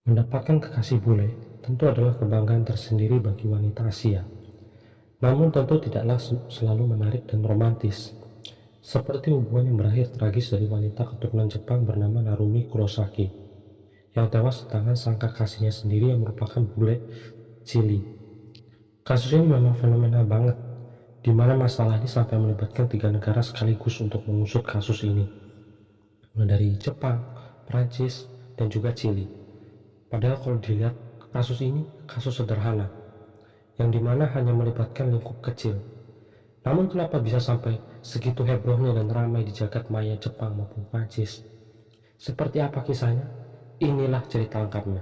Mendapatkan kekasih bule tentu adalah kebanggaan tersendiri bagi wanita Asia. Namun tentu tidaklah selalu menarik dan romantis. Seperti hubungan yang berakhir tragis dari wanita keturunan Jepang bernama Narumi Kurosaki, yang tewas di tangan sang kekasihnya sendiri yang merupakan bule Chili. Kasus ini memang fenomena banget, di mana masalah ini sampai melibatkan 3 negara sekaligus untuk mengusut kasus ini, mulai dari Jepang, Prancis, dan juga Chili. Padahal kalau dilihat kasus ini kasus sederhana, yang dimana hanya melibatkan lingkup kecil. Namun kenapa bisa sampai segitu hebohnya dan ramai di jagat maya Jepang maupun Prancis? Seperti apa kisahnya? Inilah cerita lengkapnya.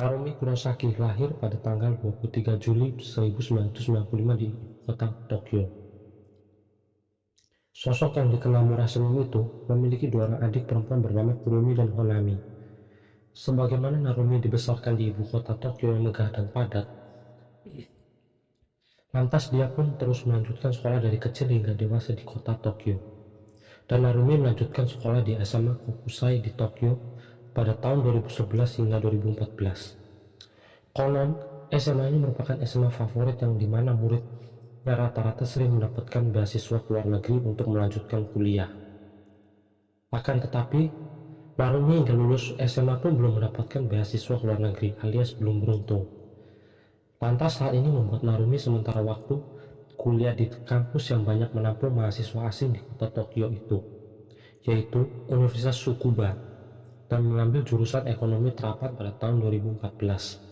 Narumi Kurosaki lahir pada tanggal 23 Juli 1995 di kota Tokyo. Sosok yang dikenal murah senyum itu memiliki 2 orang adik perempuan bernama Kurumi dan Honami. Sebagaimana Narumi dibesarkan di ibu kota Tokyo yang megah dan padat, lantas dia pun terus melanjutkan sekolah dari kecil hingga dewasa di kota Tokyo. Dan Narumi melanjutkan sekolah di SMA Kokusai di Tokyo pada tahun 2011 hingga 2014. Konon, SMA ini merupakan SMA favorit yang dimana murid rata-rata sering mendapatkan beasiswa ke luar negeri untuk melanjutkan kuliah. Akan tetapi, Narumi hingga lulus SMA pun belum mendapatkan beasiswa ke luar negeri alias belum beruntung. Lantas hal ini membuat Narumi sementara waktu kuliah di kampus yang banyak menampung mahasiswa asing di kota Tokyo itu, yaitu Universitas Tsukuba, dan mengambil jurusan ekonomi terapan pada tahun 2014.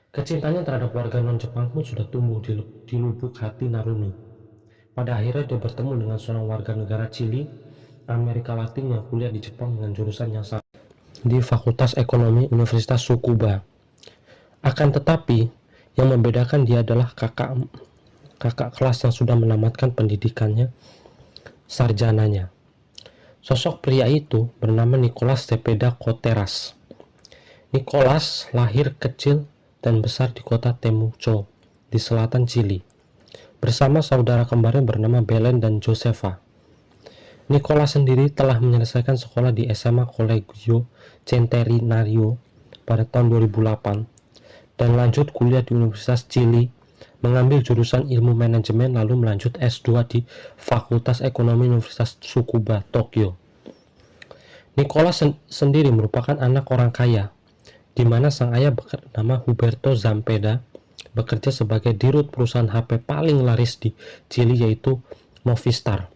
Kecintanya terhadap warga non-Jepang pun sudah tumbuh di lubuk hati Narumi. Pada akhirnya dia bertemu dengan seorang warga negara Chili, Amerika Latin yang kuliah di Jepang dengan jurusan yang sama di Fakultas Ekonomi Universitas Tsukuba. Akan tetapi, yang membedakan dia adalah kakak kelas yang sudah menamatkan pendidikannya sarjananya. Sosok pria itu bernama Nicolas Cepeda Coteras. Nicolas lahir kecil dan besar di kota Temuco di selatan Chili bersama saudara kembarnya bernama Belen dan Josefa. Nicolas sendiri telah menyelesaikan sekolah di SMA Collegio Centenario pada tahun 2008 dan lanjut kuliah di Universitas Chili mengambil jurusan ilmu manajemen lalu melanjut S2 di Fakultas Ekonomi Universitas Tsukuba, Tokyo. Nicolas sendiri merupakan anak orang kaya, di mana sang ayah bernama Huberto Zampeda bekerja sebagai dirut perusahaan HP paling laris di Chili yaitu Movistar.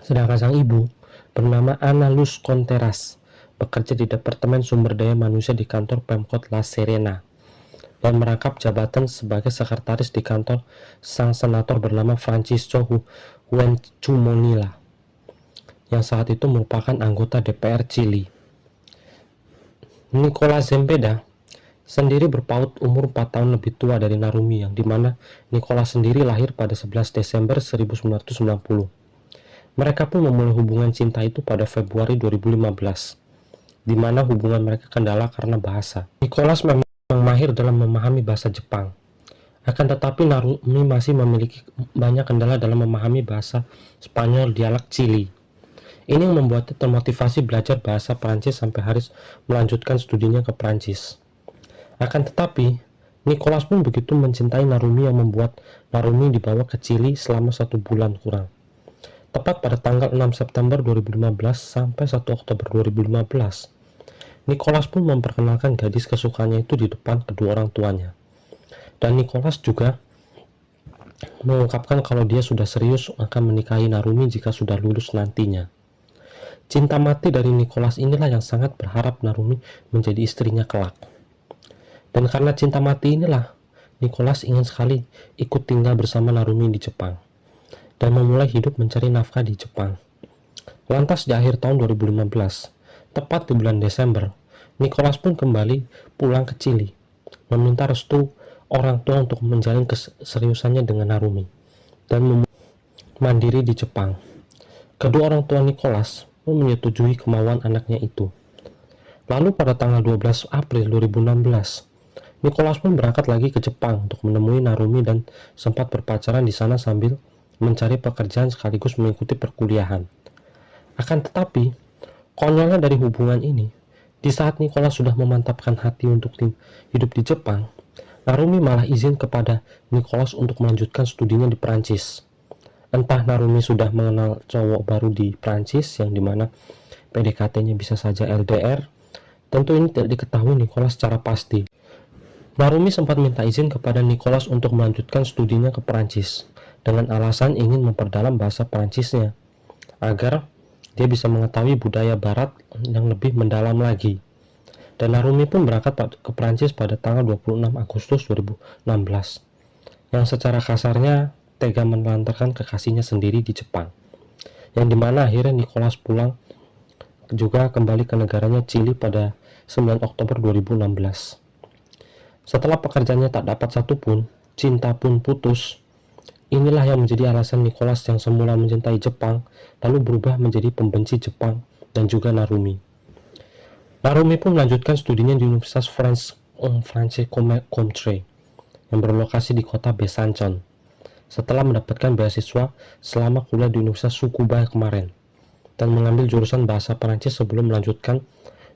Sedangkan sang ibu bernama Ana Luz Contreras bekerja di Departemen Sumber Daya Manusia di kantor Pemkot La Serena dan merangkap jabatan sebagai sekretaris di kantor sang senator bernama Francisco Huenchumonila yang saat itu merupakan anggota DPR Chili. Nicolas Zempeda sendiri berpaut umur 4 tahun lebih tua dari Narumi, yang dimana Nicolas sendiri lahir pada 11 Desember 1990. Mereka pun memulai hubungan cinta itu pada Februari 2015, di mana hubungan mereka kendala karena bahasa. Nicolas memang mahir dalam memahami bahasa Jepang. Akan tetapi Narumi masih memiliki banyak kendala dalam memahami bahasa Spanyol dialek Chili. Ini yang membuatnya termotivasi belajar bahasa Prancis sampai harus melanjutkan studinya ke Prancis. Akan tetapi, Nicolas pun begitu mencintai Narumi yang membuat Narumi dibawa ke Chili selama 1 bulan kurang. Tepat pada tanggal 6 September 2015 sampai 1 Oktober 2015, Nicolas pun memperkenalkan gadis kesukaannya itu di depan kedua orang tuanya. Dan Nicolas juga mengungkapkan kalau dia sudah serius akan menikahi Narumi jika sudah lulus nantinya. Cinta mati dari Nicolas inilah yang sangat berharap Narumi menjadi istrinya kelak. Dan karena cinta mati inilah, Nicolas ingin sekali ikut tinggal bersama Narumi di Jepang dan memulai hidup mencari nafkah di Jepang. Lantas di akhir tahun 2015, tepat di bulan Desember, Nicolas pun kembali pulang ke Chili, meminta restu orang tua untuk menjalin keseriusannya dengan Narumi dan mandiri di Jepang. Kedua orang tua Nicolas menyetujui kemauan anaknya itu. Lalu pada tanggal 12 April 2016, Nicolas pun berangkat lagi ke Jepang untuk menemui Narumi dan sempat berpacaran di sana sambil mencari pekerjaan sekaligus mengikuti perkuliahan. Akan tetapi, konyolnya dari hubungan ini, di saat Nicholas sudah memantapkan hati untuk hidup di Jepang, Narumi malah izin kepada Nicholas untuk melanjutkan studinya di Prancis. Entah Narumi sudah mengenal cowok baru di Prancis yang dimana PDKT-nya bisa saja LDR, tentu ini tidak diketahui Nicholas secara pasti. Narumi sempat minta izin kepada Nicholas untuk melanjutkan studinya ke Prancis dengan alasan ingin memperdalam bahasa Prancisnya agar dia bisa mengetahui budaya barat yang lebih mendalam lagi. Dan Narumi pun berangkat ke Prancis pada tanggal 26 Agustus 2016 yang secara kasarnya tega menelantarkan kekasihnya sendiri di Jepang, yang dimana akhirnya Nicholas pulang juga kembali ke negaranya Chili pada 9 Oktober 2016. Setelah pekerjaannya tak dapat satupun, cinta pun putus. Inilah yang menjadi alasan Nicholas yang semula mencintai Jepang lalu berubah menjadi pembenci Jepang dan juga Narumi. Narumi pun melanjutkan studinya di Universitas Franche Comté yang berlokasi di kota Besançon setelah mendapatkan beasiswa selama kuliah di Universitas Tsukuba kemarin dan mengambil jurusan bahasa Perancis sebelum melanjutkan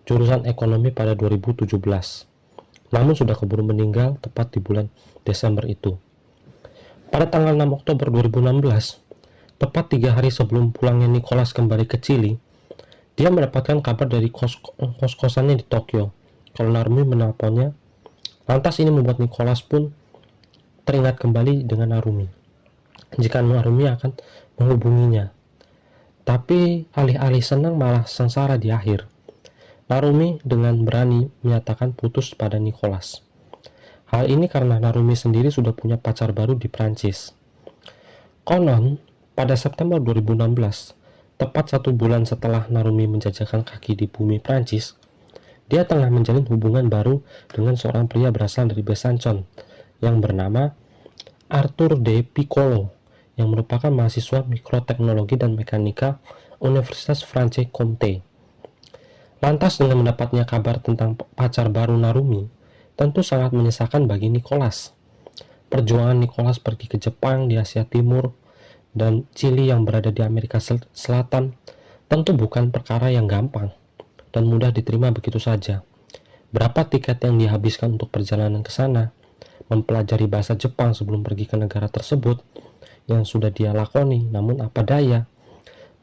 jurusan ekonomi pada 2017. Namun sudah keburu meninggal tepat di bulan Desember itu. Pada tanggal 6 Oktober 2016, tepat 3 hari sebelum pulangnya Nicholas kembali ke Chili, dia mendapatkan kabar dari kos-kosannya di Tokyo kalau Narumi menelponnya. Lantas ini membuat Nicholas pun teringat kembali dengan Narumi jika Narumi akan menghubunginya. Tapi alih-alih senang malah sengsara di akhir. Narumi dengan berani menyatakan putus pada Nicholas. Hal ini karena Narumi sendiri sudah punya pacar baru di Prancis. Konon, pada September 2016, tepat 1 bulan setelah Narumi menjajakan kaki di bumi Prancis, dia tengah menjalin hubungan baru dengan seorang pria berasal dari Besançon yang bernama Arthur de Piccolo, yang merupakan mahasiswa mikroteknologi dan mekanika Universitas Franche Comté. Lantas dengan mendapatnya kabar tentang pacar baru Narumi, tentu sangat menyesakan bagi Nicholas. Perjuangan Nicholas pergi ke Jepang di Asia Timur dan Chili yang berada di Amerika Selatan tentu bukan perkara yang gampang dan mudah diterima begitu saja. Berapa tiket yang dihabiskan untuk perjalanan ke sana, mempelajari bahasa Jepang sebelum pergi ke negara tersebut yang sudah dia lakoni, namun apa daya,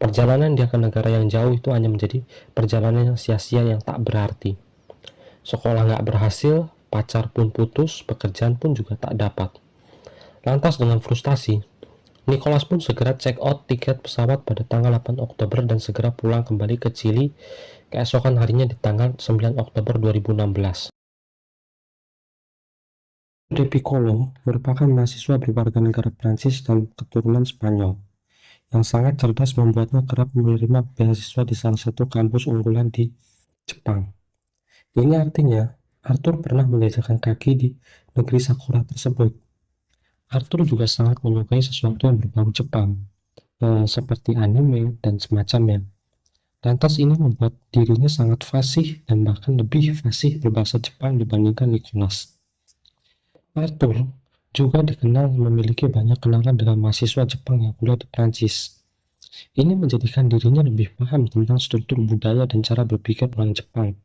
perjalanan dia ke negara yang jauh itu hanya menjadi perjalanan yang sia-sia yang tak berarti. Sekolah nggak berhasil, pacar pun putus, pekerjaan pun juga tak dapat. Lantas dengan frustasi, Nicholas pun segera check out tiket pesawat pada tanggal 8 Oktober dan segera pulang kembali ke Chili keesokan harinya di tanggal 9 Oktober 2016. De Piccolo merupakan mahasiswa berwarga negara Prancis dan keturunan Spanyol yang sangat cerdas membuatnya kerap menerima beasiswa di salah satu kampus unggulan di Jepang. Ini artinya Arthur pernah menjajakan kaki di negeri Sakura tersebut. Arthur juga sangat menyukai sesuatu yang berbau Jepang, seperti anime dan semacamnya. Lantas ini membuat dirinya sangat fasih dan bahkan lebih fasih berbahasa Jepang dibandingkan Nicholas. Arthur juga dikenal memiliki banyak kenalan dengan mahasiswa Jepang yang kuliah di Prancis. Ini menjadikan dirinya lebih paham tentang struktur budaya dan cara berpikir orang Jepang,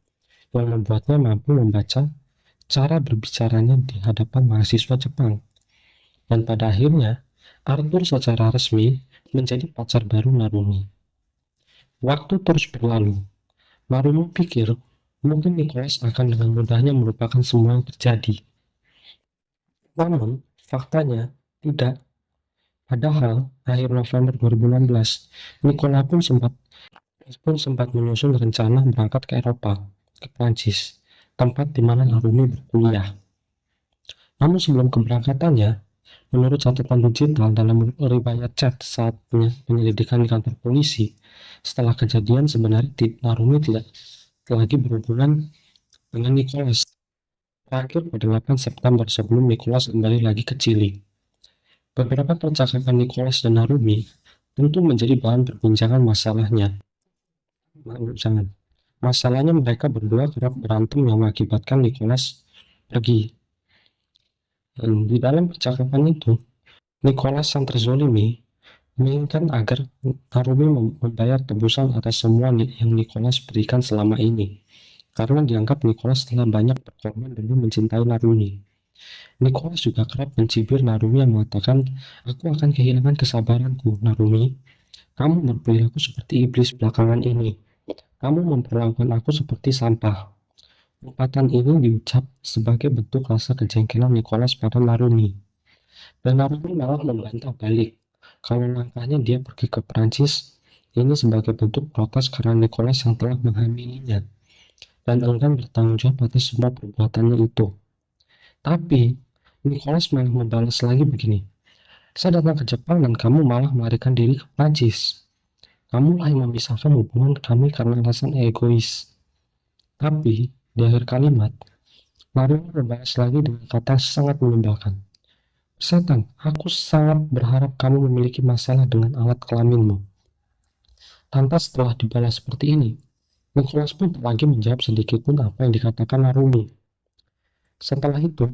yang membuatnya mampu membaca cara berbicaranya di hadapan mahasiswa Jepang. Dan pada akhirnya, Arthur secara resmi menjadi pacar baru Narumi. Waktu terus berlalu. Narumi pikir mungkin Nicholas akan dengan mudahnya melupakan semua yang terjadi. Namun, faktanya tidak. Padahal, akhir November 2016, Nicholas pun sempat menyusun rencana berangkat ke Eropa, ke Prancis, tempat di mana Narumi berkuliah. Namun sebelum keberangkatannya, menurut catatan digital dalam riwayat chat saat penyelidikan di kantor polisi, setelah kejadian sebenarnya Narumi tidak lagi berhubungan dengan Nicholas. Terakhir pada 8 September sebelum Nicholas kembali lagi ke Chili. Beberapa percakapan Nicholas dan Narumi tentu menjadi bahan perbincangan Masalahnya mereka berdua kerap berantem yang mengakibatkan Nicholas pergi. Dan di dalam percakapan itu, Nicholas yang terzolimi menginginkan agar Narumi membayar tebusan atas semua yang Nicholas berikan selama ini, karena dianggap Nicholas telah banyak berkorban demi mencintai Narumi. Nicholas juga kerap mencibir Narumi yang mengatakan, "Aku akan kehilangan kesabaranku, Narumi. Kamu berperilaku seperti iblis belakangan ini. Kamu memperlakukan aku seperti sampah." Umpatan ini diucap sebagai bentuk rasa kejengkelan Nicholas pada Narumi. Dan Narumi malah membantah balik kalau langkahnya dia pergi ke Prancis ini sebagai bentuk protes karena Nicholas yang telah menghamilinya dan enggan bertanggung jawab atas semua perbuatannya itu. Tapi Nicholas malah membalas lagi begini, "Saya datang ke Jepang dan kamu malah melarikan diri ke Prancis. Kamulah yang memisahkan hubungan kami karena alasan egois." Tapi di akhir kalimat, Narumi membalas lagi dengan kata yang sangat menyebalkan. "Setan, aku sangat berharap kamu memiliki masalah dengan alat kelaminmu." Lantas setelah dibalas seperti ini, Nicholas pun tak lagi menjawab sedikit pun apa yang dikatakan Narumi. Setelah itu,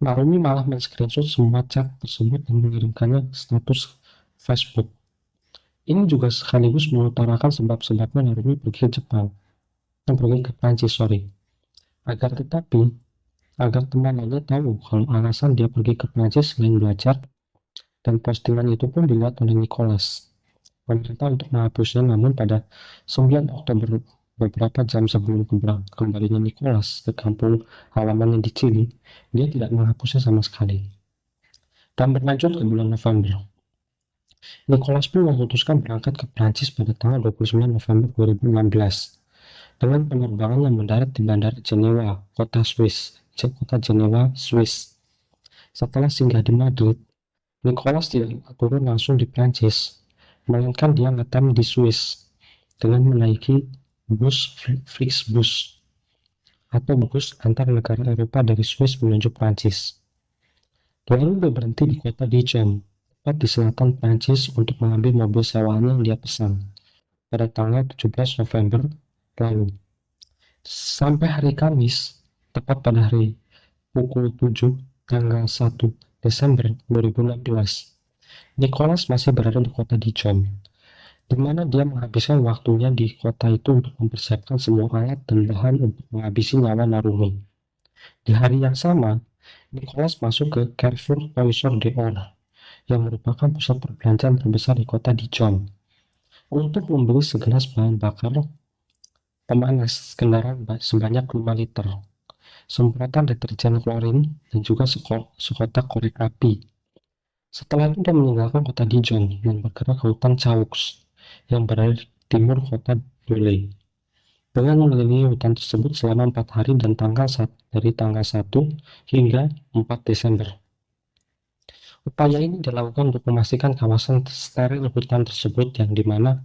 Narumi malah men-screenshot semua chat tersebut dan mengirimkannya status Facebook. Ini juga sekaligus mengutarakan sebab-sebabnya Narumi pergi ke Jepang, dan pergi ke Prancis, agar teman lainnya tahu kalau alasan dia pergi ke Prancis selain belajar, dan postingan itu pun dilihat oleh Nicholas. Meminta untuk menghapusnya, namun pada 9 Oktober, beberapa jam sebelum kembalinya Nicholas ke kampung halamannya di Chili, dia tidak menghapusnya sama sekali. Dan berlanjut ke bulan November, Nicholas pun memutuskan berangkat ke Prancis pada tanggal 29 November 2016 dengan penerbangan yang mendarat di Bandara Jenewa, kota Jenewa, Swiss. Setelah singgah di Madrid, Nicholas tidak turun langsung di Prancis, melainkan dia ngetem di Swiss dengan menaiki bus Flixbus atau bus antar negara Eropa dari Swiss menuju Prancis. Lalu dia berhenti di kota Dijon, tepat di selatan Prancis, untuk mengambil mobil sewaan yang dia pesan pada tanggal 17 November lalu. Sampai hari Kamis, tepat pada hari pukul 7 tanggal 1 Desember 2016, Nicholas masih berada di kota Dijon, di mana dia menghabiskan waktunya di kota itu untuk mempersiapkan semua alat dan bahan untuk menghabisi nyawa Narumi. Di hari yang sama, Nicholas masuk ke Carrefour Poissy d'Or, yang merupakan pusat perbelanjaan terbesar di kota Dijon, untuk membeli segelas bahan bakar pemanas kendaraan sebanyak 5 liter, semprotan deterjen klorin, dan juga sekotak korek api. Setelah itu dia meninggalkan kota Dijon dan bergerak ke hutan Chaux yang berada di timur kota Dole, dengan mengelilingi hutan tersebut selama 4 hari dan dari tanggal 1 hingga 4 Desember. Upaya ini dilakukan untuk memastikan kawasan steril hutan tersebut, yang dimana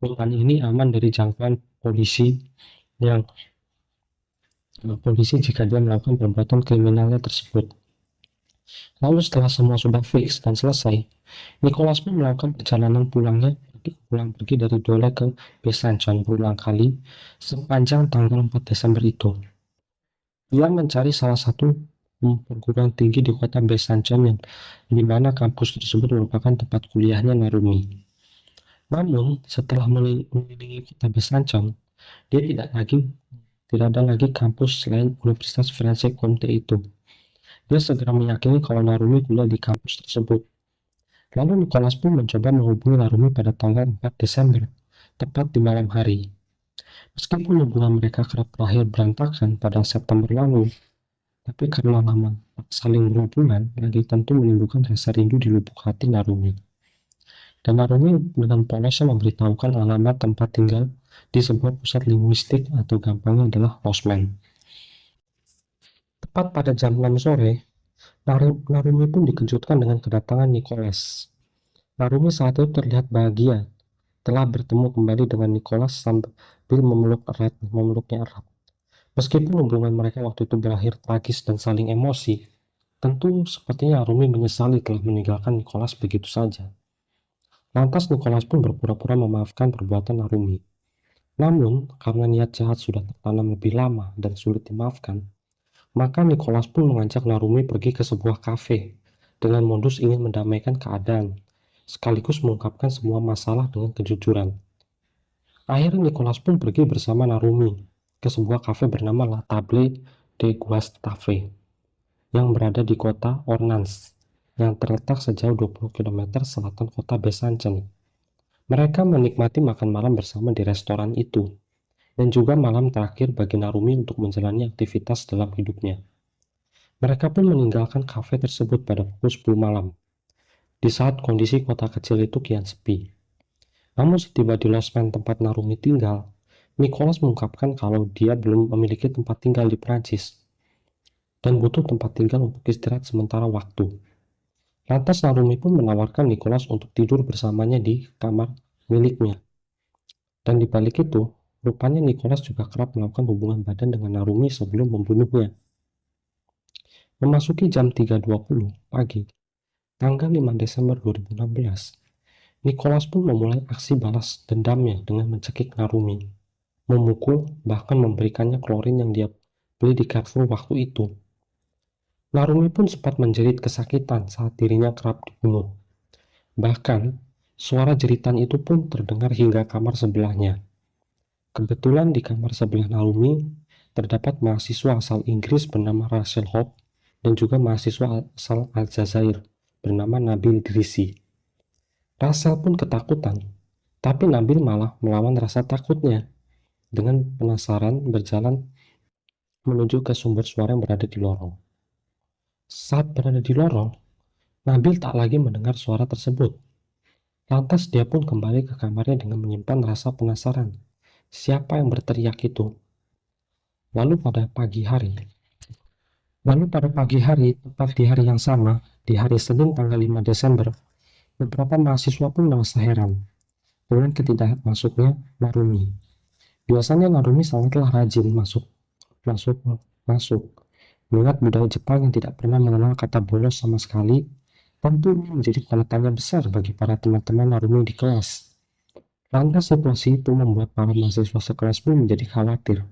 hutan ini aman dari jangkauan polisi jika dia melakukan perbuatan kriminalnya tersebut. Lalu setelah semua sudah fix dan selesai, Nicholas pun melakukan perjalanan pulang pergi dari Dole ke Besançon berulang kali sepanjang tanggal 4 Desember itu. Dia mencari salah satu perguruan tinggi di kota Besançon, yang dimana kampus tersebut merupakan tempat kuliahnya Narumi. Namun setelah mengelilingi kota Besançon, dia tidak ada lagi kampus selain Universitas Franche Comté itu. Dia segera meyakini kalau Narumi kuliah di kampus tersebut. Lalu Nicholas pun mencoba menghubungi Narumi pada tanggal 4 Desember, tepat di malam hari. Meskipun hubungan mereka kerap berakhir berantakan pada September lalu, tapi karena lama saling berhubungan lagi tentu menimbulkan rasa rindu di lubuk hati Narumi. Dan Narumi dengan polosnya memberitahukan alamat tempat tinggal di sebuah pusat linguistik, atau gampangnya adalah Losmen. Tepat pada jam 6 sore, Narumi pun dikejutkan dengan kedatangan Nicholas. Narumi saat itu terlihat bahagia telah bertemu kembali dengan Nicholas sambil memeluknya erat. Meskipun hubungan mereka waktu itu berakhir tragis dan saling emosi, tentu sepertinya Narumi menyesali telah meninggalkan Nicholas begitu saja. Lantas Nicholas pun berpura-pura memaafkan perbuatan Narumi. Namun, karena niat jahat sudah tertanam lebih lama dan sulit dimaafkan, maka Nicholas pun mengajak Narumi pergi ke sebuah kafe dengan modus ingin mendamaikan keadaan, sekaligus mengungkapkan semua masalah dengan kejujuran. Akhirnya Nicholas pun pergi bersama Narumi ke sebuah kafe bernama La Table de Guastave yang berada di kota Ornans, yang terletak sejauh 20 km selatan kota Besançon. Mereka menikmati makan malam bersama di restoran itu, dan juga malam terakhir bagi Narumi untuk menjalani aktivitas dalam hidupnya. Mereka pun meninggalkan kafe tersebut pada pukul 10 malam, di saat kondisi kota kecil itu kian sepi. Namun setiba di losmen tempat Narumi tinggal, Nicholas mengungkapkan kalau dia belum memiliki tempat tinggal di Prancis dan butuh tempat tinggal untuk istirahat sementara waktu. Lantas Narumi pun menawarkan Nicholas untuk tidur bersamanya di kamar miliknya. Dan di balik itu, rupanya Nicholas juga kerap melakukan hubungan badan dengan Narumi sebelum membunuhnya. Memasuki jam 3.20 pagi, tanggal 5 Desember 2016, Nicholas pun memulai aksi balas dendamnya dengan mencekik Narumi, memukul, bahkan memberikannya klorin yang dia beli di Carrefour waktu itu. Narumi pun sempat menjerit kesakitan saat dirinya kerap dibunuh. Bahkan, suara jeritan itu pun terdengar hingga kamar sebelahnya. Kebetulan di kamar sebelah Narumi terdapat mahasiswa asal Inggris bernama Rachel Hope dan juga mahasiswa asal Aljazair bernama Nabil Drissi. Rachel pun ketakutan, tapi Nabil malah melawan rasa takutnya. Dengan penasaran berjalan menuju ke sumber suara yang berada di lorong. Saat berada di lorong, Nabil tak lagi mendengar suara tersebut. Lantas dia pun kembali ke kamarnya dengan menyimpan rasa penasaran. Siapa yang berteriak itu? Lalu pada pagi hari, tepat di hari yang sama, di hari Senin tanggal 5 Desember, beberapa mahasiswa pun merasa heran dengan ketidakmasuknya Narumi. Biasanya Narumi sangatlah rajin masuk. Mengingat budaya Jepang yang tidak pernah mengenal kata bolos sama sekali, tentu ini menjadi tanda tanya besar bagi para teman-teman Narumi di kelas. Lantas situasi itu membuat para mahasiswa sekelas pun menjadi khawatir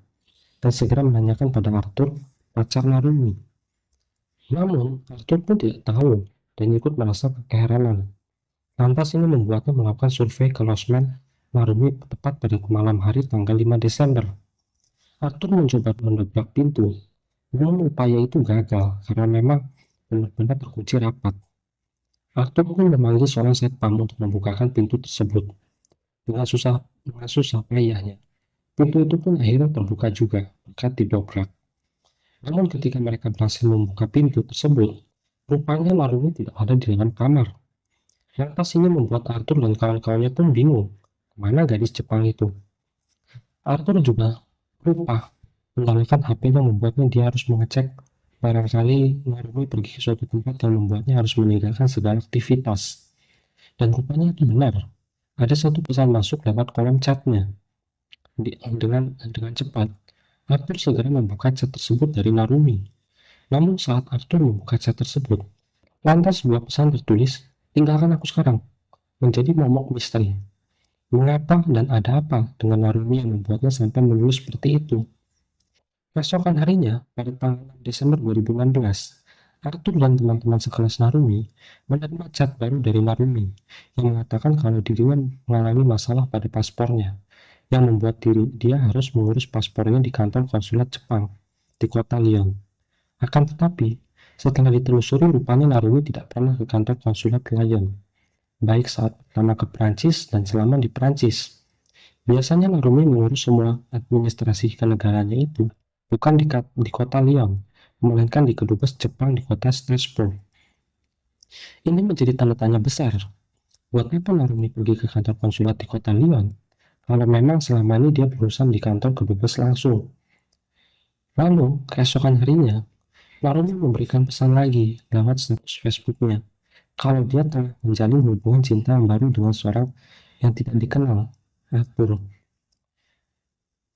dan segera menanyakan pada Arthur, pacar Narumi. Namun, Arthur pun tidak tahu dan ikut merasa keheranan. Lantas ini membuatnya melakukan survei ke losmen Narumi tepat pada malam hari tanggal 5 Desember. Arthur mencoba mendobrak pintu. Namun upaya itu gagal karena memang benar-benar terkunci rapat. Arthur pun memanggil seorang satpam untuk membukakan pintu tersebut. Dengan susah payahnya, pintu itu pun akhirnya terbuka juga, berkat didobrak. Namun ketika mereka berhasil membuka pintu tersebut, rupanya Narumi tidak ada di dalam kamar. Lantas ini membuat Arthur dan kawan-kawannya pun bingung, kemana gadis Jepang itu. Arthur juga lupa menyalakan HP-nya membuatnya dia harus mengecek barangkali Narumi pergi ke suatu tempat yang membuatnya harus meninggalkan segala aktivitas. Dan rupanya itu benar. Ada satu pesan masuk lewat kolom chatnya. Dengan cepat, Arthur segera membuka chat tersebut dari Narumi. Namun saat Arthur membuka chat tersebut, lantas sebuah pesan tertulis, "Tinggalkan aku sekarang," menjadi momok misteri. Mengapa dan ada apa dengan Narumi yang membuatnya sampai menulis seperti itu? Keesokan harinya, pada tanggal 6 Desember 2016, Arthur dan teman-teman sekelas Narumi menerima chat baru dari Narumi yang mengatakan kalau dirinya mengalami masalah pada paspornya, yang membuat dia harus mengurus paspornya di kantor konsulat Jepang di kota Lyon. Akan tetapi, setelah ditelusuri rupanya Narumi tidak pernah ke kantor konsulat Lyon, baik saat pertama ke Prancis dan selama di Prancis. Biasanya Narumi mengurus semua administrasi kenegaranya itu bukan di kota Lyon, melainkan di kedubes Jepang di kota Strasbourg. Ini menjadi tanda tanya besar. Buat apa Narumi pergi ke kantor konsulat di kota Lyon, kalau memang selama ini dia berurusan di kantor kedubes langsung? Lalu, keesokan harinya, Narumi memberikan pesan lagi lewat status Facebooknya, kalau dia telah menjalin hubungan cinta yang baru dengan seorang yang tidak dikenal, Arthur.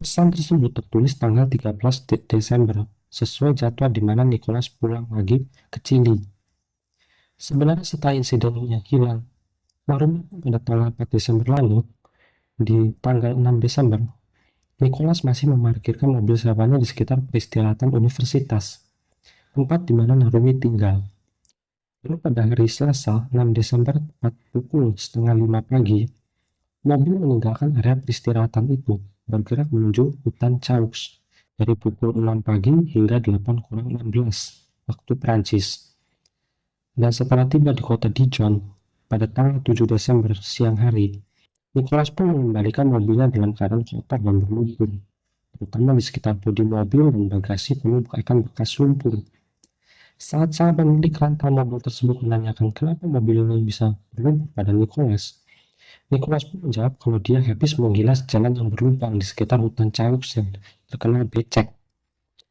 Pesan tersebut tertulis tanggal 13 Desember, sesuai jadwal di mana Nicholas pulang lagi ke Chili. Sebenarnya setelah insidennya hilang, Narumi pada tanggal 4 Desember lalu, di tanggal 6 Desember, Nicholas masih memarkirkan mobil sewanya di sekitar peristirahatan universitas, tempat di mana Narumi tinggal. Lalu pada hari Selasa 6 Desember tepat pukul setengah 5 pagi, mobil meninggalkan area peristirahatan itu bergerak menuju hutan Caux dari pukul 6 pagi hingga 8 kurang 16 waktu Prancis. Dan setelah tiba di kota Dijon pada tanggal 7 Desember siang hari, Nicholas pun mengembalikan mobilnya dalam keadaan kotor dan berlumpur, terutama di sekitar bodi mobil dan bagasi penuh bekas lumpur. Saat sang pemilik rental mobil tersebut menanyakan kenapa mobil ini bisa berlumpur pada Nicholas, Nicholas pun menjawab kalau dia habis menggilas jalan yang berlubang di sekitar hutan Caux yang terkenal becek,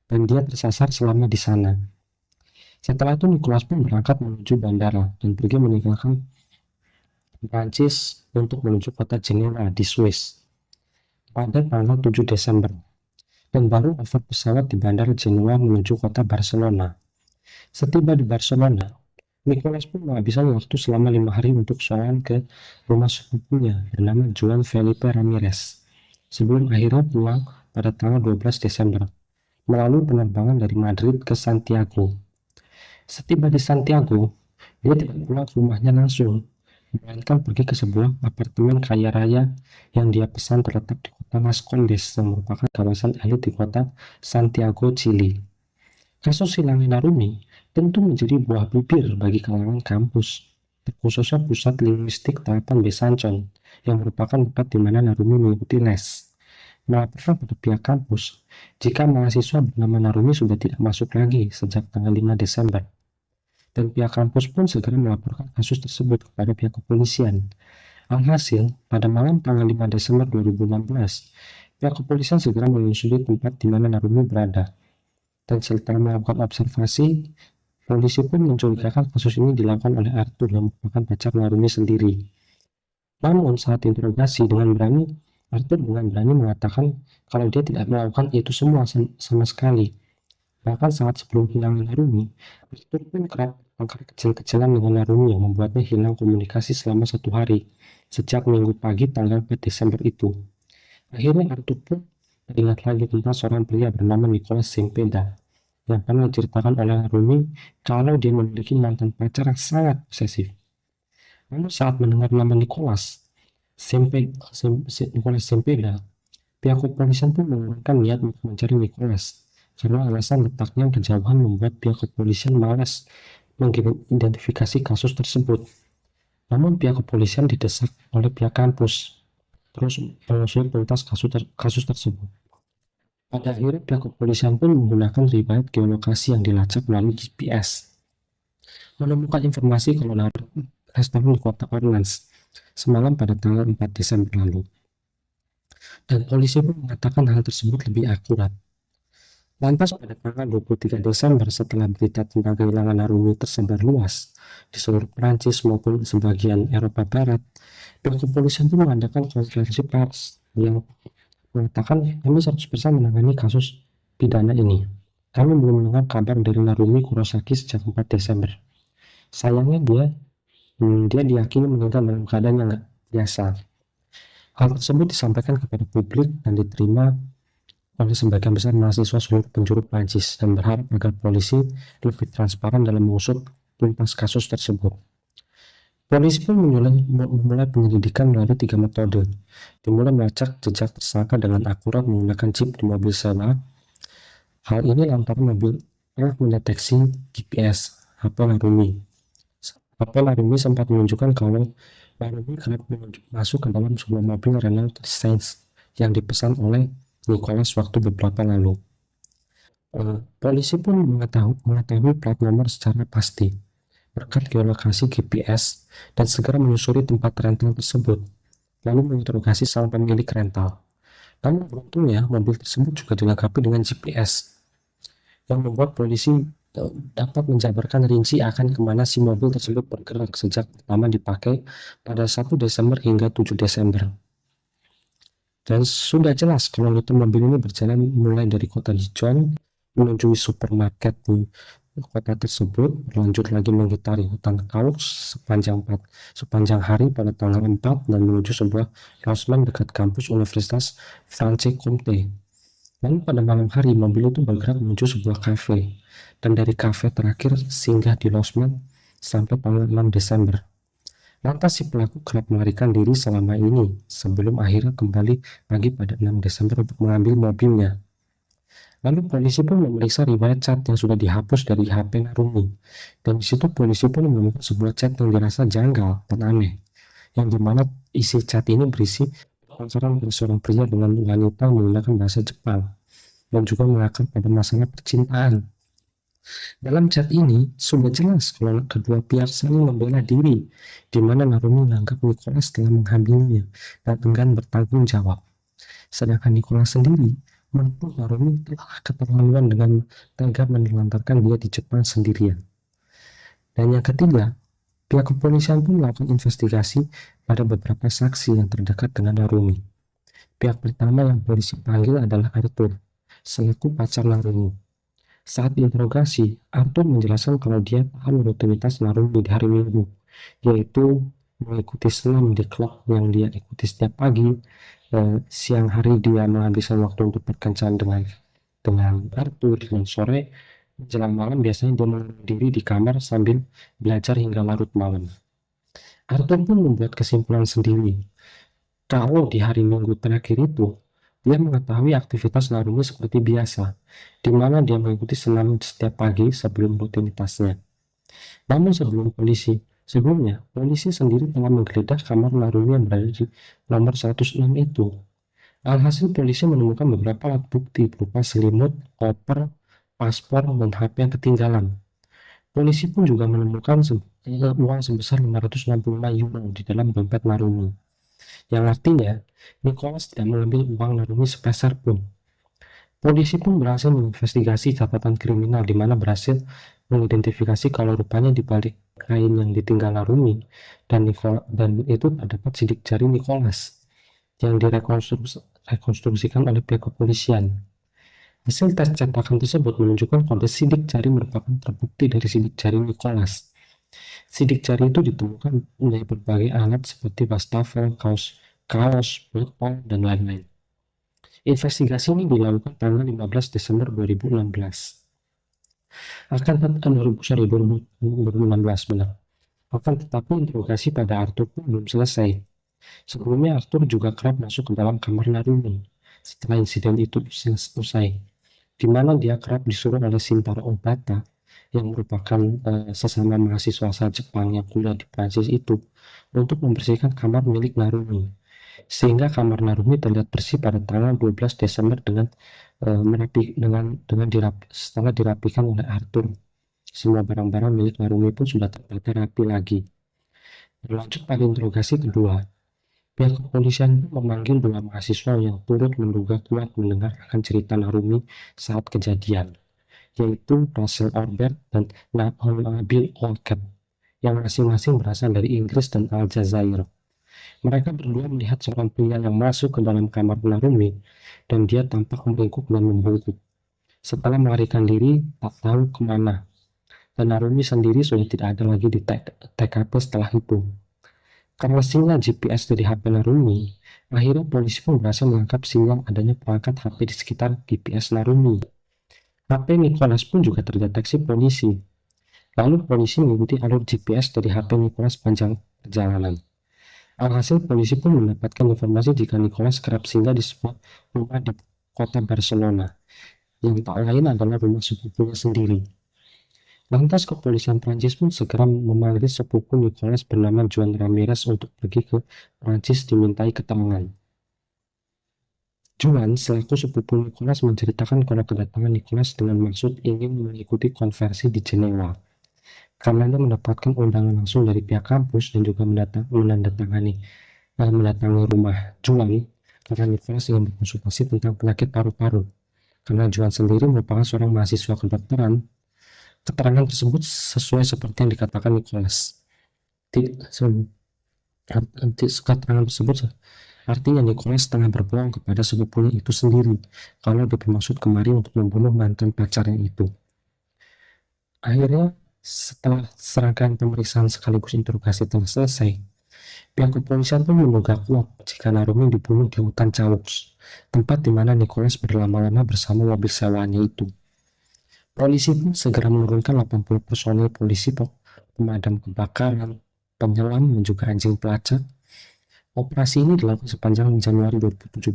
dan dia tersasar selama di sana. Setelah itu Nicholas pun berangkat menuju bandara dan pergi meninggalkan Prancis untuk menuju kota Jenewa di Swiss pada tanggal 7 Desember dan baru over pesawat di bandara Jenewa menuju kota Barcelona. Setiba di Barcelona, Nicholas pun menghabiskan waktu selama 5 hari untuk sowan ke rumah sepupunya bernama Juan Felipe Ramirez sebelum akhirnya pulang pada tanggal 12 Desember melalui penerbangan dari Madrid ke Santiago. Setiba di Santiago, dia tidak pulang ke rumahnya langsung, melainkan pergi ke sebuah apartemen kaya raya yang dia pesan terletak di kota Las Condes yang merupakan kawasan elit di kota Santiago, Chili. Kasus hilangnya Narumi tentu menjadi buah bibir bagi kalangan kampus, terkhususnya pusat linguistik Tapan Besancon, yang merupakan tempat di mana Narumi mengikuti les. Melaporkan pada pihak kampus jika mahasiswa bernama Narumi sudah tidak masuk lagi sejak tanggal 5 Desember. Dan pihak kampus pun segera melaporkan kasus tersebut kepada pihak kepolisian. Alhasil, pada malam tanggal 5 Desember 2016, pihak kepolisian segera menyusuri tempat di mana Narumi berada. Dan setelah melakukan observasi, polisi pun mencurigakan kasus ini dilakukan oleh Arthur yang merupakan pacar Narumi sendiri. Namun saat interogasi Arthur dengan berani mengatakan kalau dia tidak melakukan itu semua sama sekali. Bahkan saat sebelum hilangnya Narumi, Arthur pun kerap bertengkar kecil-kecilan dengan Narumi yang membuatnya hilang komunikasi selama 1 hari, sejak minggu pagi tanggal 4 Desember itu. Akhirnya Arthur pun teringat lagi tentang seorang pria bernama Nicholas Sempeda, yang pernah diceritakan oleh Narumi kalau dia memiliki mantan pacar yang sangat posesif. Namun saat mendengar nama Nicholas Sempeda, pihak kepolisian pun mengurungkan niat untuk mencari Nicholas karena alasan letaknya yang kejauhan membuat pihak kepolisian malas mengidentifikasi kasus tersebut. Namun pihak kepolisian didesak oleh pihak kampus terus mengusut tuntas kasus tersebut. Pada akhirnya pihak kepolisian pun menggunakan riwayat geolokasi yang dilacak melalui GPS, menemukan informasi kalau Narumi restoran di kota Orleans semalam pada tanggal 4 Desember lalu. Dan polisi pun mengatakan hal tersebut lebih akurat. Lantas pada tanggal 23 Desember setelah berita tentang kehilangan Narumi tersebar luas di seluruh Prancis maupun sebagian Eropa Barat, pihak kepolisian pun mengadakan konferensi pers yang mengatakan kami 100% menangani kasus pidana ini. Kami belum mendengar kabar dari Narumi Kurosaki sejak 4 Desember. Sayangnya dia diyakini meninggal dalam keadaan yang nggak biasa. Hal tersebut disampaikan kepada publik dan diterima oleh sebagian besar mahasiswa seluruh penjuru Prancis dan berharap agar polisi lebih transparan dalam mengusut tuntas kasus tersebut. Polisi pun memulai penyelidikan melalui 3 metode. Dimulai melacak jejak tersangka dengan akurat menggunakan chip di mobil sewa. Hal ini lantaran mobil telah mendeteksi GPS HP Narumi. HP Narumi sempat menunjukkan kalau Narumi kerap masuk ke dalam sebuah mobil Renault Science yang dipesan oleh Nicholas waktu beberapa lalu. Polisi pun mengetahui plat nomor secara pasti berkat geolokasi GPS dan segera menyusuri tempat rental tersebut, lalu menginterogasi sang pemilik rental. Namun beruntungnya mobil tersebut juga dilengkapi dengan GPS yang membuat polisi dapat menjabarkan rinci akan kemana si mobil tersebut bergerak sejak pertama dipakai pada 1 Desember hingga 7 Desember. Dan sudah jelas kalau rute mobil ini berjalan mulai dari kota Dijon menuju supermarket di kota tersebut, berlanjut lagi mengitari hutan Caux sepanjang hari pada tanggal 4 dan menuju sebuah losmen dekat kampus Universitas Franche-Comté. Lalu pada malam hari mobil itu bergerak menuju sebuah kafe, dan dari kafe terakhir singgah di losmen sampai tanggal 6 Desember. Lantas si pelaku kerap melarikan diri selama ini sebelum akhirnya kembali lagi pada 6 Desember untuk mengambil mobilnya. Lalu polisi pun memeriksa riwayat chat yang sudah dihapus dari HP Narumi. Dan di situ polisi pun menemukan sebuah chat yang dirasa janggal dan aneh, yang dimana isi chat ini berisi pacaran dari seorang pria dengan wanita menggunakan bahasa Jepang dan juga mengakar pada masalah percintaan. Dalam chat ini sudah jelas kalau kedua pihak saling membela diri, di mana Narumi menganggap Nicholas telah menghamilinya dan enggan bertanggung jawab. Sedangkan Nicholas sendiri menuduh Narumi telah keterlaluan dengan tega menelantarkan dia di Jepang sendirian. Dan yang ketiga, pihak kepolisian pun melakukan investigasi pada beberapa saksi yang terdekat dengan Narumi. Pihak pertama yang polisi panggil adalah Arthur, selaku pacar Narumi. Saat diinterogasi, Arthur menjelaskan kalau dia tahu rutinitas Narumi di hari Minggu, yaitu mengikuti senam di klub yang dia ikuti setiap pagi. Siang hari dia menghabiskan waktu untuk berkencan dengan Arthur, dan sore menjelang malam biasanya dia berdiri di kamar sambil belajar hingga larut malam. Arthur pun membuat kesimpulan sendiri kalau di hari Minggu terakhir itu dia mengetahui aktivitas Narumi seperti biasa, di mana dia mengikuti senam setiap pagi sebelum rutinitasnya. Namun sebelumnya, polisi sendiri telah menggeledah kamar Narumi yang berada di nomor 106 itu. Alhasil polisi menemukan beberapa alat bukti berupa selimut, koper, paspor, dan HP yang ketinggalan. Polisi pun juga menemukan uang sebesar 565 euro di dalam dompet Narumi, yang artinya Nicholas tidak mengambil uang Narumi sepeser pun. Polisi pun berhasil menginvestigasi catatan kriminal, di mana berhasil mengidentifikasi kalau rupanya di balik kain yang ditinggal Narumi dan itu terdapat sidik jari Nicholas yang direkonstruksikan oleh pihak kepolisian. Hasil tes cetakan tersebut menunjukkan kode sidik jari merupakan terbukti dari sidik jari Nicholas. Sidik jari itu ditemukan dari berbagai alat seperti wastafel, kaos, botol, dan lain-lain. Investigasi ini dilakukan tanggal 15 Desember 2016. Akan tetapi interogasi pada Arthur pun belum selesai. Sebelumnya Arthur juga kerap masuk ke dalam kamar Narumi setelah insiden itu selesai, di mana dia kerap disuruh oleh Shintaro Obata yang merupakan sesama mahasiswa asal Jepang yang kuliah di Prancis itu untuk membersihkan kamar milik Narumi, sehingga kamar Narumi terlihat bersih pada tanggal 12 Desember setelah dirapikan oleh Arthur. Semua barang-barang milik Narumi pun sudah tertata rapi lagi. Berlanjut pada interogasi kedua, pihak kepolisian memanggil dua mahasiswa yang turut menduga kuat mendengar akan cerita Narumi saat kejadian, yaitu Russell Orbert dan Nabil Olcott, yang masing-masing berasal dari Inggris dan Aljazair. Mereka berdua melihat seorang pria yang masuk ke dalam kamar Narumi dan dia tampak meringkuk dan membungkuk. Setelah melarikan diri, tak tahu kemana. Dan Narumi sendiri sudah tidak ada lagi di TKP setelah itu. Karena sinyal GPS dari HP Narumi, akhirnya polisi pun berhasil menangkap sinyal adanya perangkat HP di sekitar GPS Narumi. HP Nicholas pun juga terdeteksi polisi. Lalu polisi mengikuti alur GPS dari HP Nicholas sepanjang perjalanan. Alhasil polisi pun mendapatkan informasi jika Nicholas kerap singgah di sebuah rumah di kota Barcelona, yang tak lain adalah rumah sepupunya sendiri. Lantas kepolisian Prancis pun segera memanggil sepupu Nicholas bernama Juan Ramirez untuk pergi ke Prancis dimintai keterangan. Juan selaku sepupu Nicholas menceritakan kalau kedatangan Nicholas dengan maksud ingin mengikuti konversi di Jenewa, karena dia mendapatkan undangan langsung dari pihak kampus dan juga mendatangi rumah Juan karena Nicholas ingin berkonsultasi tentang penyakit paru-paru. Karena Juan sendiri merupakan seorang mahasiswa kedokteran, keterangan tersebut sesuai seperti yang dikatakan Nicholas. Keterangan tersebut artinya Nicholas tengah berbohong kepada sepupunya itu sendiri kalau dia bermaksud kemari untuk membunuh mantan pacarnya itu. Akhirnya, setelah serangkaian pemeriksaan sekaligus interogasi telah selesai, pihak kepolisian pun menduga kuat jika Narumi dibunuh di hutan Caux, tempat di mana Nicholas berlama-lama bersama mobil sewaannya itu. Polisi pun segera menurunkan 80 personil polisi pemadam kebakaran, penyelam, dan juga anjing pelacak. Operasi ini dilakukan sepanjang Januari 2017.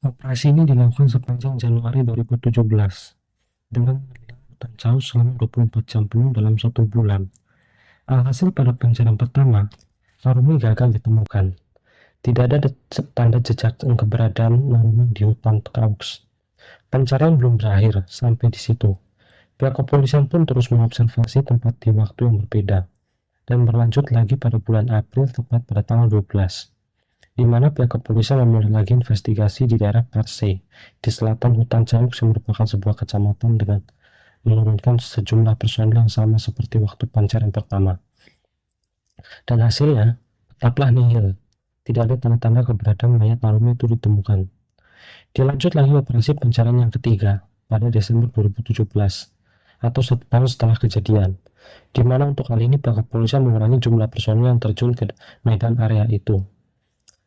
Operasi ini dilakukan sepanjang Januari 2017 dengan menghilang hutan caus selama 24 jam penuh dalam 1 bulan. Alhasil pada pencarian pertama, Narumi gagal ditemukan. Tidak ada tanda jejak keberadaan Narumi di hutan caus. Pencarian belum berakhir sampai di situ. Pihak kepolisian pun terus mengobservasi tempat di waktu yang berbeda dan berlanjut lagi pada bulan April tepat pada tanggal 12, di mana pihak kepolisian memulai lagi investigasi di daerah Parsey, di selatan hutan caus yang merupakan sebuah kecamatan dengan menurunkan sejumlah personil yang sama seperti waktu pencarian pertama. Dan hasilnya tetaplah nihil. Tidak ada tanda-tanda keberadaan mayat Narumi itu ditemukan. Dilanjut lagi operasi pencarian yang ketiga pada Desember 2017 atau 1 tahun setelah kejadian, di mana untuk kali ini pihak kepolisian mengurangi jumlah personil yang terjun ke medan area itu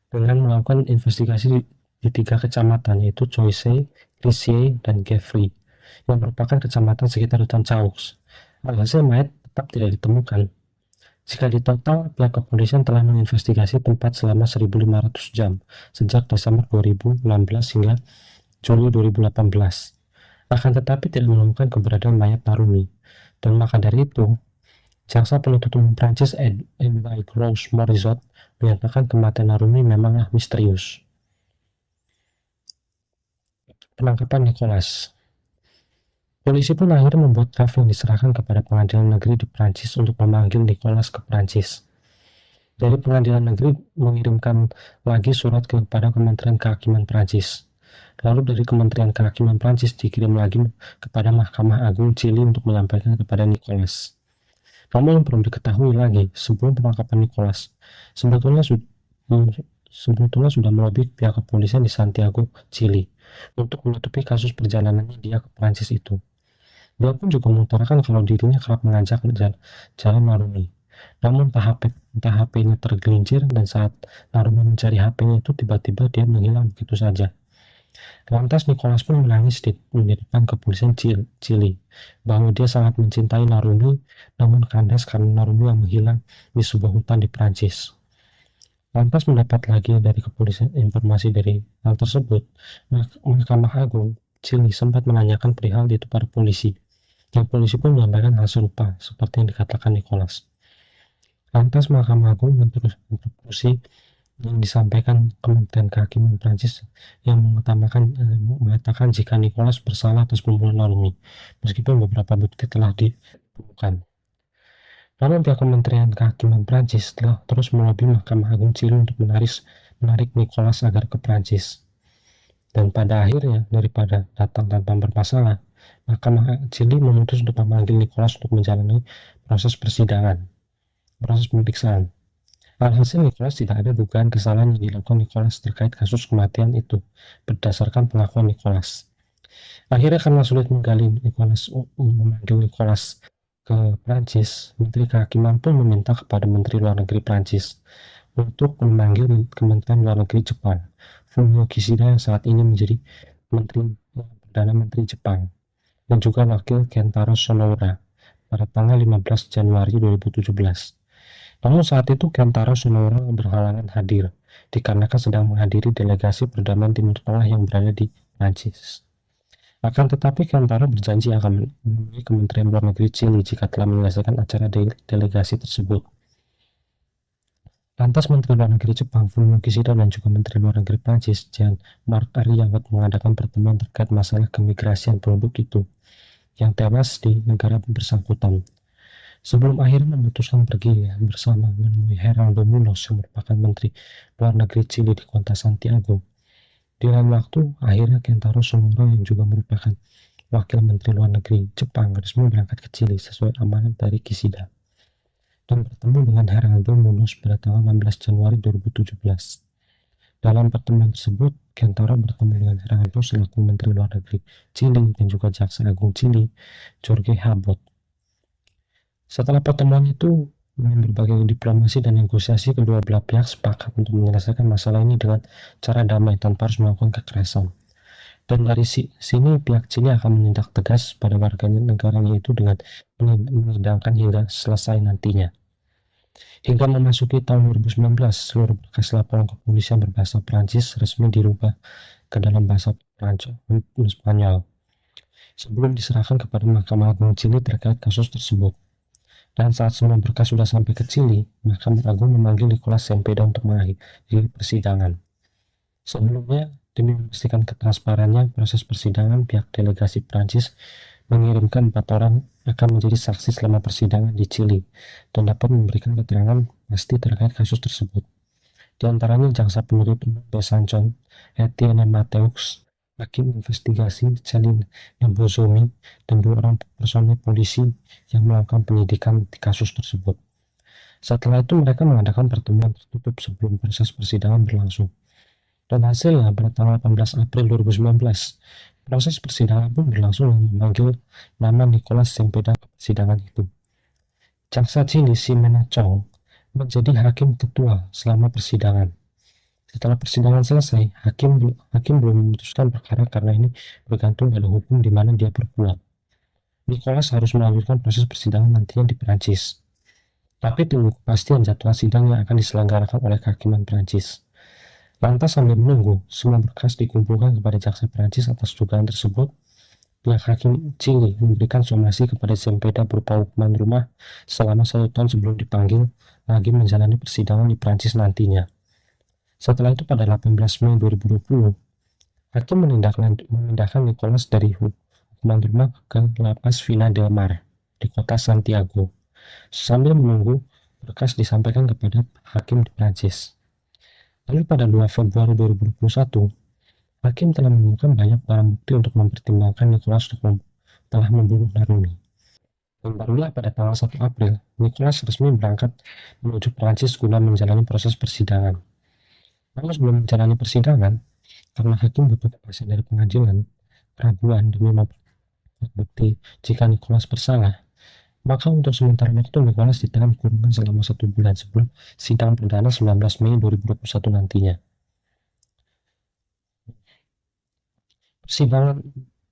dengan melakukan investigasi di 3 kecamatan, yaitu Choisey, Clichy, dan Geoffrey, yang merupakan kecamatan sekitar hutan caus. Alhasil mayat tetap tidak ditemukan. Jika di total, pihak kepolisian telah menginvestigasi tempat selama 1.500 jam sejak Desember 2016 hingga Juli 2018. Akan tetapi tidak menemukan keberadaan mayat Narumi. Dan maka dari itu, jaksa penuntut umum Prancis Edouard Gros Morizot menyatakan kematian Narumi memanglah misterius. Penangkapan Nicolas. Polisi pun akhirnya membuat draft yang diserahkan kepada pengadilan negeri di Prancis untuk memanggil Nicolas ke Prancis. Dari pengadilan negeri mengirimkan lagi surat kepada Kementerian Kehakiman Prancis. Lalu dari Kementerian Kehakiman Prancis dikirim lagi kepada Mahkamah Agung Chili untuk menyampaikan kepada Nicolas. Namun yang perlu diketahui lagi, sebelum penangkapan Nicolas, sebetulnya sudah melobi pihak kepolisian di Santiago, Chili, untuk menutupi kasus perjalanannya dia ke Prancis itu. Dia pun juga mengutarakan kalau dirinya kerap mengajak jalan Narumi. Namun entah HP-nya tergelincir dan saat Narumi mencari HP-nya itu tiba-tiba dia menghilang begitu saja. Lantas Nicolas pun menangis di depan kepolisian Chili bahwa dia sangat mencintai Narumi, namun kandas karena Narumi yang menghilang di sebuah hutan di Prancis. Lantas mendapat lagi dari kepolisian informasi dari hal tersebut, Mahkamah Agung Chili sempat menanyakan perihal itu pada polisi. Yang polisi pun menyampaikan hal serupa seperti yang dikatakan Nicolas. Lantas Mahkamah Agung menginterupsi yang disampaikan Kementerian Kehakiman Prancis yang mengatakan jika Nicolas bersalah atas pembunuhan Narumi, meskipun beberapa bukti telah ditemukan. Namun pihak Kementerian Kehakiman Prancis telah terus melobi Mahkamah Agung Chili untuk menarik Nicolas agar ke Prancis. Dan pada akhirnya, daripada datang tanpa bermasalah, Mahkamah Chili memutus untuk memanggil Nicolas untuk menjalani proses pemeriksaan. Alhasil Nicolas tidak ada dugaan kesalahan yang dilakukan Nicolas terkait kasus kematian itu, berdasarkan pengakuan Nicolas. Akhirnya karena sulit memanggil Nicolas ke Prancis, Menteri Kehakiman pun meminta kepada Menteri Luar Negeri Prancis untuk memanggil Kementerian Luar Negeri Jepang, Fumio Kishida yang saat ini menjadi Perdana Menteri Jepang, dan juga wakil Kentaro Sonoura pada tanggal 15 Januari 2017. Namun saat itu Kentaro Sonoura berhalangan hadir, dikarenakan sedang menghadiri delegasi perdamaian Timur Tengah yang berada di Prancis. Akan tetapi Kentaro berjanji akan menemui Kementerian Luar Negeri Chili jika telah menyelesaikan acara delegasi tersebut. Lantas Menteri Luar Negeri Jepang Fumio Kishida dan juga Menteri Luar Negeri Prancis Jean-Marc Ayrault mengadakan pertemuan terkait masalah kemigrasian penduduk itu yang tewas di negara bersangkutan. Sebelum akhirnya memutuskan pergi bersama menemui Geraldo Munoz yang merupakan Menteri Luar Negeri Chili di kota Santiago. Di lain waktu, akhirnya Kentaro Sonoura yang juga merupakan Wakil Menteri Luar Negeri Jepang resmi berangkat ke Chili sesuai amanat dari Kishida dan bertemu dengan Geraldo Munoz pada tanggal 16 Januari 2017. Dalam pertemuan tersebut, Kentaro bertemu dengan Geraldo selaku Menteri Luar Negeri Chili dan juga Jaksa Agung Chili, Jorge Habot. Setelah pertemuan itu, dengan berbagai diplomasi dan negosiasi, kedua belah pihak sepakat untuk menyelesaikan masalah ini dengan cara damai tanpa harus melakukan kekerasan. Dan dari sini pihak Chili akan menindak tegas pada warga negaranya itu dengan menyidangkan hingga selesai nantinya. Hingga memasuki tahun 2019, seluruh berkas laporan kepolisian berbahasa Prancis resmi dirubah ke dalam bahasa Prancis Spanyol sebelum diserahkan kepada Mahkamah Agung Chili terkait kasus tersebut. Dan saat semua berkas sudah sampai ke Chili, Mahkamah Agung memanggil Nicolas Cepeda untuk mengakhiri persidangan. Sebelumnya, demi memastikan ketransparannya proses persidangan, pihak delegasi Prancis mengirimkan 4 orang akan menjadi saksi selama persidangan di Chili dan dapat memberikan keterangan pasti terkait kasus tersebut. Di antaranya jaksa penuntut umum Besançon, Etienne Mateux, hakim investigasi Celine Nebozomi, dan 2 orang personel polisi yang melakukan penyidikan di kasus tersebut. Setelah itu mereka mengadakan pertemuan tertutup sebelum proses persidangan berlangsung. Dan hasilnya pada tanggal 18 April 2019, proses persidangan pun berlangsung dengan memanggil nama Nicolas Cepeda ke persidangan itu. Jaksa Chili Ximena Chong menjadi hakim ketua selama persidangan. Setelah persidangan selesai, hakim belum memutuskan perkara karena ini bergantung pada hukum di mana dia berbuat. Nicolas harus melanjutkan proses persidangan nantinya di Perancis. Tapi tunggu kepastian jadwal sidang yang akan diselenggarakan oleh kehakiman Perancis. Lantas sambil menunggu semua berkas dikumpulkan kepada jaksa Perancis atas dugaan tersebut, pihak hakim Chili memberikan somasi kepada Cepeda berupa hukuman rumah selama 1 tahun sebelum dipanggil lagi menjalani persidangan di Perancis nantinya. Setelah itu pada 18 Mei 2020, hakim memindahkan Nicolas dari hukuman rumah ke lapas Vina del Mar di kota Santiago, sambil menunggu berkas disampaikan kepada hakim di Prancis. Lalu pada 2 Februari 2021, hakim telah menemukan banyak barang bukti untuk mempertimbangkan Nicolas telah membunuh Narumi. Dan barulah pada tanggal 1 April, Nicolas resmi berangkat menuju Prancis guna menjalani proses persidangan. Namun sebelum menjalani persidangan, karena hakim butuh kepastian dari pengadilan, keraguan demi memperkuat bukti jika Nicolas bersalah, maka untuk sementara waktu Nicolas ditahan kurungan selama 1 bulan sebelum sidang perdana 19 Mei 2021 nantinya. Persidangan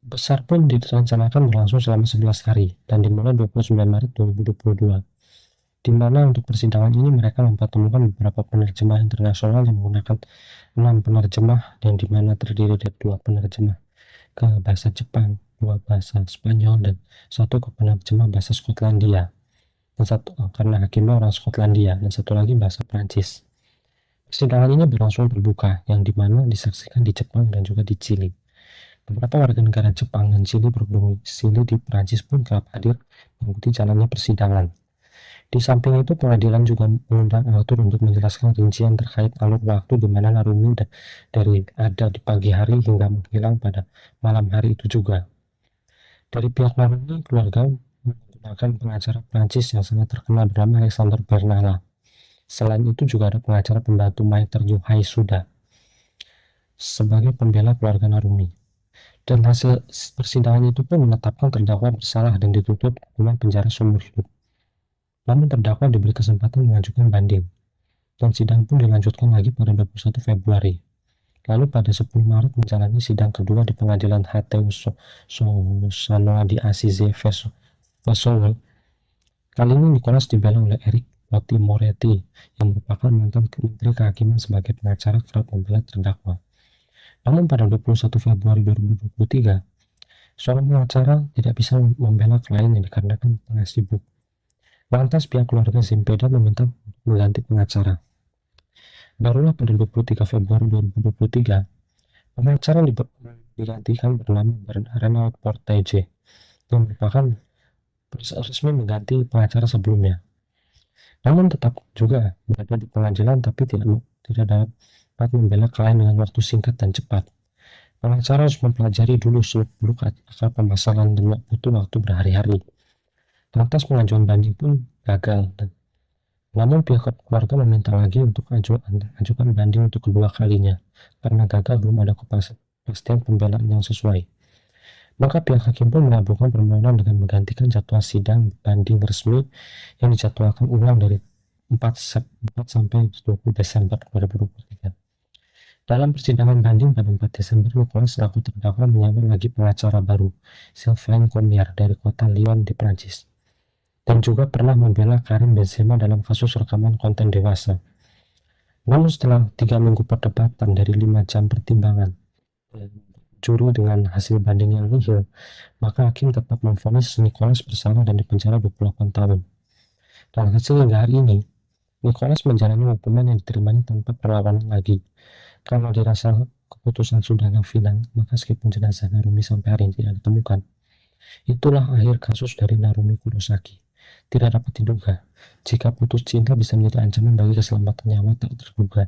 besar pun direncanakan berlangsung selama 11 hari dan dimulai 29 Maret 2022. Di mana untuk persidangan ini mereka mempertemukan beberapa penerjemah internasional yang menggunakan 6 penerjemah yang dimana terdiri dari 2 penerjemah ke bahasa Jepang, 2 bahasa Spanyol, dan 1 ke penerjemah bahasa Skotlandia. Dan karena hakimnya orang Skotlandia, dan 1 lagi bahasa Prancis. Persidangan ini berlangsung terbuka, yang dimana disaksikan di Jepang dan juga di Chili. Beberapa warga negara Jepang dan Chili berdomisili di Prancis pun kerap hadir mengikuti jalannya persidangan. Di samping itu, pengadilan juga mengundang Arthur untuk menjelaskan rincian terkait alur waktu di mana Narumi dari ada di pagi hari hingga menghilang pada malam hari itu juga. Dari pihak Narumi, keluarga menggunakan pengacara Prancis yang sangat terkenal bernama Alexander Bernala. Selain itu juga ada pengacara pembantu Maître Yohei Suda sebagai pembela keluarga Narumi. Dan hasil persidangan itu pun menetapkan terdakwa bersalah dan dituntut hukuman penjara seumur hidup. Namun terdakwa diberi kesempatan mengajukan banding, dan sidang pun dilanjutkan lagi pada 21 Februari. Lalu pada 10 Maret menjalani sidang kedua di pengadilan HTU Sanoa di Assise Vesoul. Kali ini Nicolas dibela oleh Eric Lotti Moretti yang merupakan mantan Menteri Kehakiman sebagai pengacara kerap membela terdakwa. Namun pada 21 Februari 2023, seorang pengacara tidak bisa membela kliennya dikarenakan tengah sibuk. Lantas pihak keluarga Cepeda meminta mengganti pengacara. Barulah pada 23 Februari 2023, pengacara digantikan bernama Renaud Portege, yang merupakan resmi mengganti pengacara sebelumnya. Namun tetap juga berada di pengadilan tapi tidak dapat membela klien dengan waktu singkat dan cepat. Pengacara harus mempelajari dulu seluk-beluk akar permasalahan dan butuh waktu berhari-hari. Lantas pengajuan banding pun gagal. Namun pihak keluarga meminta lagi untuk ajukan banding untuk kedua kalinya karena gagal belum ada kepastian pembelaan yang sesuai. Maka pihak hakim pun mengabulkan permohonan dengan menggantikan jadwal sidang banding resmi yang dijadwalkan ulang dari 4 sampai 20 Desember 2023. Dalam persidangan banding pada 4 Desember, Nicolas selaku terdakwa menyamar lagi pengacara baru, Sylvain Cormier dari kota Lyon di Prancis, dan juga pernah membela Karim Benzema dalam kasus rekaman konten dewasa. Namun setelah 3 minggu perdebatan dari 5 jam pertimbangan juri dengan hasil banding yang nihil, maka hakim tetap memvonis Nicolas bersalah dan dipenjara 28 tahun. Dan hasil hingga hari ini, Nicolas menjalani hukuman yang diterimanya tanpa perlawanan lagi. Kalau dirasa keputusan sudah final, maka meskipun jenazah Narumi sampai hari ini tidak ditemukan, itulah akhir kasus dari Narumi Kurosaki. Tidak dapat diduga jika putus cinta bisa menjadi ancaman bagi keselamatan nyawa tak terduga.